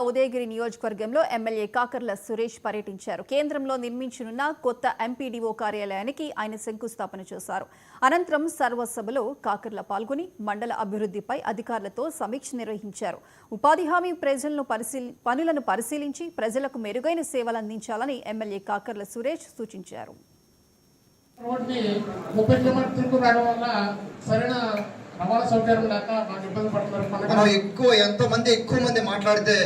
ఉదయగిరి నియోజకవర్గంలో ఎమ్మెల్యే కాకర్ల సురేష్ పర్యటించారు. కేంద్రంలో నిర్మించనున్న కొత్త ఎంపీడీఓ కార్యాలయానికి ఆయన శంకుస్థాపన చేశారు. అనంతరం సర్వసభలో కాకర్ల పాల్గొని మండల అభివృద్ధిపై అధికారులతో సమీక్ష నిర్వహించారు. ఉపాధి హామీ పనులను పరిశీలించి ప్రజలకు మెరుగైన సేవలు అందించాలని ఎమ్మెల్యే కాకర్ల సురేష్ సూచించారు. ఎంతో మంది మాట్లాడితే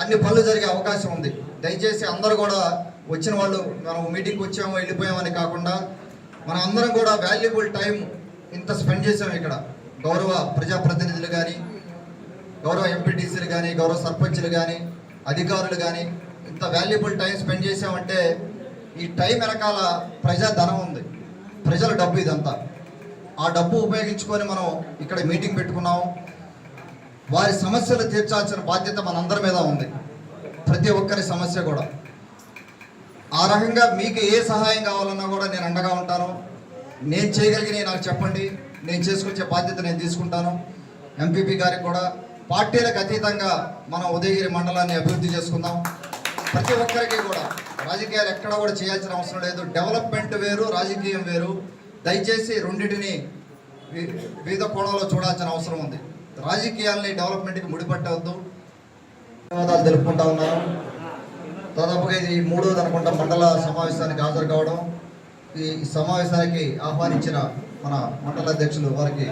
అన్ని పనులు జరిగే అవకాశం ఉంది. దయచేసి అందరూ కూడా వచ్చిన వాళ్ళు మనం మీటింగ్కి వచ్చామో వెళ్ళిపోయామని కాకుండా మనం అందరం కూడా వాల్యుబుల్ టైం ఇంత స్పెండ్ చేసాము. ఇక్కడ గౌరవ ప్రజాప్రతినిధులు కానీ, గౌరవ ఎంపీటీసీలు కానీ, గౌరవ సర్పంచ్లు కానీ, అధికారులు కానీ ఇంత వాల్యుబుల్ టైం స్పెండ్ చేసామంటే ఈ టైం వెనకాల ప్రజా ధనం ఉంది, ప్రజల డబ్బు ఇదంతా. ఆ డబ్బు ఉపయోగించుకొని మనం ఇక్కడ మీటింగ్ పెట్టుకున్నాము. వారి సమస్యలు తీర్చాల్సిన బాధ్యత మనందరి మీద ఉంది, ప్రతి ఒక్కరి సమస్య కూడా. ఆ రకంగా మీకు ఏ సహాయం కావాలన్నా కూడా నేను అండగా ఉంటాను. నేను చేయగలిగినవి నాకు చెప్పండి, నేను చేసుకొచ్చే బాధ్యత నేను తీసుకుంటాను. ఎంపీపీ గారికి కూడా పార్టీలకు అతీతంగా మనం ఉదయగిరి మండలాన్ని అభివృద్ధి చేసుకుందాం. ప్రతి ఒక్కరికి కూడా రాజకీయాలు ఎక్కడ కూడా చేయాల్సిన అవసరం లేదు. డెవలప్మెంట్ వేరు, రాజకీయం వేరు. దయచేసి రెండింటిని వివిధ కోణంలో చూడాల్సిన అవసరం ఉంది. రాజకీయాల్ని డెవలప్మెంట్కి ముడిపట్టవద్దు. ధన్యవాదాలు తెలుపుకుంటా ఉన్నాను. దాదాపుగా ఇది 3వ అనుకుంటా మండల సమావేశానికి హాజరు కావడం. ఈ సమావేశానికి ఆహ్వానించిన మన మండల అధ్యక్షులు వారికి